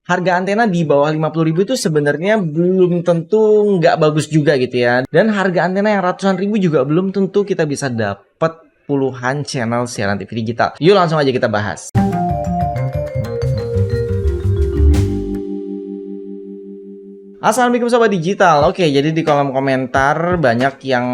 harga antena di bawah 50.000 itu sebenarnya belum tentu nggak bagus juga gitu ya. Dan harga antena yang ratusan ribu juga belum tentu kita bisa dapat puluhan channel siaran TV digital. Yuk langsung aja kita bahas. Assalamualaikum Sobat Digital. Oke, jadi di kolom komentar banyak yang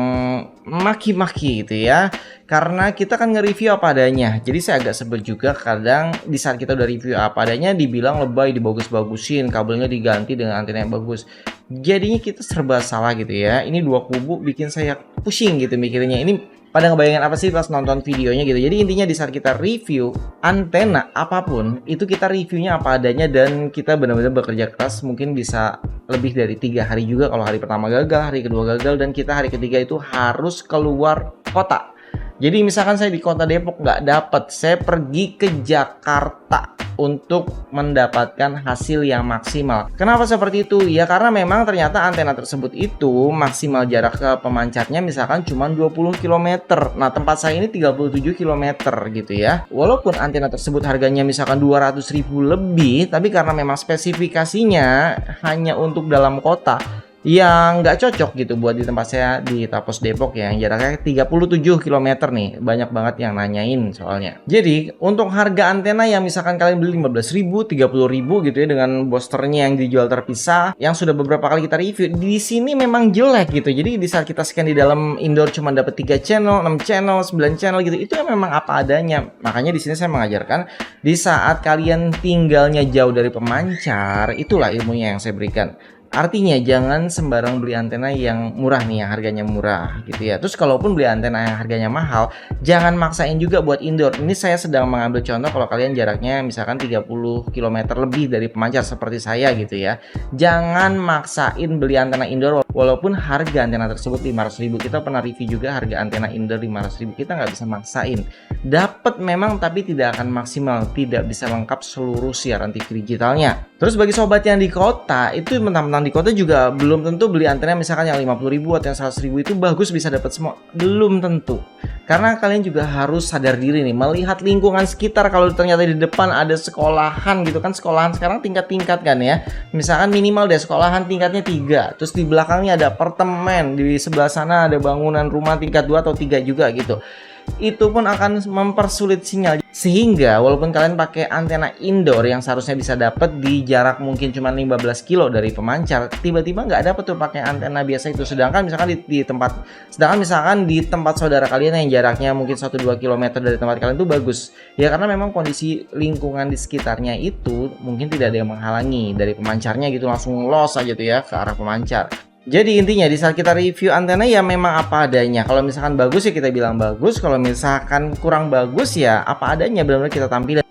maki-maki gitu ya, karena kita kan nge-review apa adanya. Jadi saya agak sebel juga kadang di saat kita udah review apa adanya dibilang lebay, dibagus-bagusin, kabelnya diganti dengan antena yang bagus. Jadinya kita serba salah gitu ya. Ini dua kubu bikin saya pusing gitu mikirnya. Ini pada ngebayangin apa sih pas nonton videonya gitu. Jadi intinya di saat kita review antena apapun, itu kita reviewnya apa adanya dan kita benar-benar bekerja keras. Mungkin bisa lebih dari 3 hari juga kalau hari pertama gagal, hari kedua gagal, dan kita hari ketiga itu harus keluar kota. Jadi misalkan saya di kota Depok nggak dapet, saya pergi ke Jakarta untuk mendapatkan hasil yang maksimal. Kenapa seperti itu? Ya karena memang ternyata antena tersebut itu maksimal jarak ke pemancarnya misalkan cuma 20 km. Nah tempat saya ini 37 km gitu ya. Walaupun antena tersebut harganya misalkan 200.000 lebih, tapi karena memang spesifikasinya hanya untuk dalam kota, yang nggak cocok gitu buat di tempat saya di Tapos Depok ya, yang jaraknya 37 km nih. Banyak banget yang nanyain soalnya. Jadi untuk harga antena yang misalkan kalian beli 15.000, 30.000 gitu ya dengan boosternya yang dijual terpisah, yang sudah beberapa kali kita review, di sini memang jelek gitu. Jadi di saat kita scan di dalam indoor cuma dapat 3 channel, 6 channel, 9 channel gitu, itu memang apa adanya. Makanya di sini saya mengajarkan di saat kalian tinggalnya jauh dari pemancar, itulah ilmunya yang saya berikan. Artinya jangan sembarang beli antena yang murah nih, yang harganya murah gitu ya. Terus kalaupun beli antena yang harganya mahal, jangan maksain juga buat indoor. Ini saya sedang mengambil contoh kalau kalian jaraknya misalkan 30 km lebih dari pemancar seperti saya gitu ya. Jangan maksain beli antena indoor walaupun harga antena tersebut 500.000. Kita pernah review juga harga antena indoor 500.000. Kita nggak bisa maksain. Dapat memang tapi tidak akan maksimal, tidak bisa lengkap seluruh siaran TV digitalnya. Terus bagi sobat yang di kota, itu mentang-mentang di kota juga belum tentu beli antena misalkan yang 50.000 atau yang 100.000 itu bagus bisa dapat semua. Belum tentu. Karena kalian juga harus sadar diri nih, melihat lingkungan sekitar. Kalau ternyata di depan ada sekolahan gitu kan, sekolahan sekarang tingkat-tingkat kan ya. Misalkan minimal deh sekolahan tingkatnya 3, terus di belakangnya ada apartemen, di sebelah sana ada bangunan rumah tingkat 2 atau 3 juga gitu. Itu pun akan mempersulit sinyal. Sehingga walaupun kalian pakai antena indoor yang seharusnya bisa dapat di jarak mungkin cuma 15 kilo dari pemancar, tiba-tiba nggak dapat tuh pakai antena biasa itu. Sedangkan misalkan di tempat saudara kalian yang jaraknya mungkin 1-2 km dari tempat kalian itu bagus. Ya karena memang kondisi lingkungan di sekitarnya itu mungkin tidak ada yang menghalangi dari pemancarnya gitu, langsung los aja tuh ya ke arah pemancar. Jadi intinya di saat kita review antena ya memang apa adanya. Kalau misalkan bagus ya kita bilang bagus, kalau misalkan kurang bagus ya apa adanya, benar-benar kita tampilkan.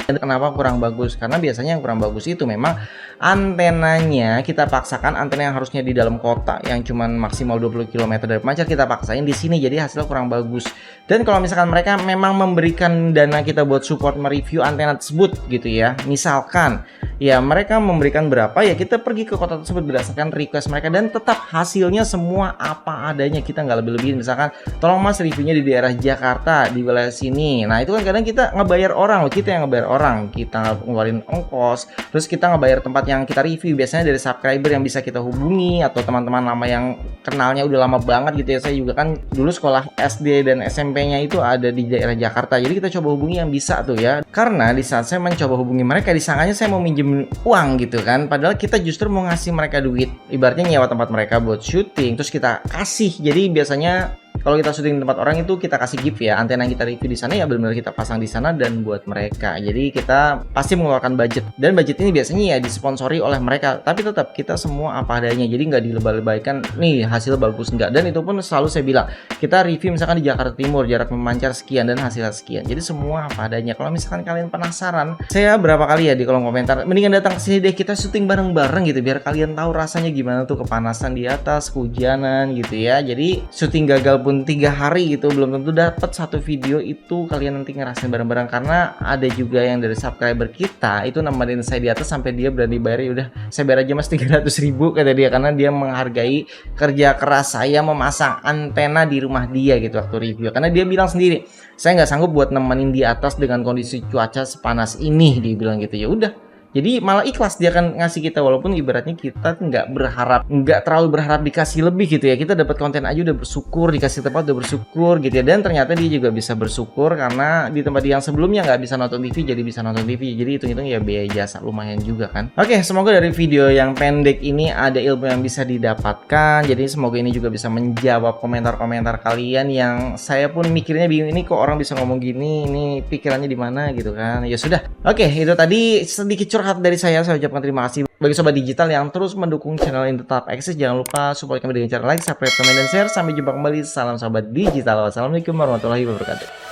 Kenapa kurang bagus? Karena biasanya yang kurang bagus itu memang antenanya kita paksakan, antena yang harusnya di dalam kota yang cuman maksimal 20 km dari pemancar kita paksain di sini, jadi hasilnya kurang bagus. Dan kalau misalkan mereka memang memberikan dana kita buat support mereview antena tersebut gitu ya, misalkan ya mereka memberikan berapa ya kita pergi ke kota tersebut berdasarkan request mereka, dan tetap hasilnya semua apa adanya, kita nggak lebih-lebihin. Misalkan tolong mas reviewnya di daerah Jakarta, di wilayah sini. Nah itu kan kadang kita ngebayar orang loh, kita yang ngebayar orang, kita ngeluarin ongkos, terus kita ngebayar tempat yang kita review, biasanya dari subscriber yang bisa kita hubungi atau teman-teman lama yang kenalnya udah lama banget gitu ya. Saya juga kan dulu sekolah SD dan SMP-nya itu ada di daerah Jakarta, jadi kita coba hubungi yang bisa tuh ya. Karena di saat saya mencoba hubungi mereka, disangkanya saya mau minjem uang gitu kan, padahal kita justru mau ngasih mereka duit, ibaratnya nyewa tempat mereka buat syuting terus kita kasih. Jadi biasanya kalau kita syuting di tempat orang itu kita kasih gift ya, antena yang kita review di sana ya benar-benar kita pasang di sana dan buat mereka. Jadi kita pasti mengeluarkan budget, dan budget ini biasanya ya disponsori oleh mereka, tapi tetap kita semua apa adanya, jadi nggak dilebay-lebaykan nih hasil bagus enggak. Dan itu pun selalu saya bilang, kita review misalkan di Jakarta Timur jarak memancar sekian dan hasilnya sekian, jadi semua apa adanya. Kalau misalkan kalian penasaran, saya berapa kali ya di kolom komentar, mendingan datang ke sini deh, kita syuting bareng-bareng gitu biar kalian tahu rasanya gimana tuh kepanasan di atas, kehujanan gitu ya. Jadi syuting gagal pun 3 hari gitu belum tentu dapat satu video itu kalian nanti ngerasain bareng-bareng. Karena ada juga yang dari subscriber kita itu nemenin saya di atas sampai dia berani bayar, ya udah saya bayar aja mas 300.000 kata dia, karena dia menghargai kerja keras saya memasang antena di rumah dia gitu waktu review. Karena dia bilang sendiri, saya nggak sanggup buat nemenin di atas dengan kondisi cuaca sepanas ini, dia bilang gitu. Ya udah, Jadi malah ikhlas dia akan ngasih kita, walaupun ibaratnya kita nggak terlalu berharap dikasih lebih gitu ya. Kita dapat konten aja udah bersyukur, dikasih tempat udah bersyukur gitu ya. Dan ternyata dia juga bisa bersyukur karena di tempat yang sebelumnya nggak bisa nonton TV jadi bisa nonton TV. Jadi hitung-hitung ya biaya jasa lumayan juga kan. Oke, semoga dari video yang pendek ini ada ilmu yang bisa didapatkan. Jadi semoga ini juga bisa menjawab komentar-komentar kalian yang saya pun mikirnya bingung, ini kok orang bisa ngomong gini, ini pikirannya di mana gitu kan. Ya sudah. Oke, itu tadi sedikit curhat dari saya ucapkan terima kasih bagi sobat digital yang terus mendukung channel ini tetap eksis. Jangan lupa support kami dengan cara like, subscribe, komen, dan share. Sampai jumpa kembali. Salam sobat digital. Wassalamualaikum warahmatullahi wabarakatuh.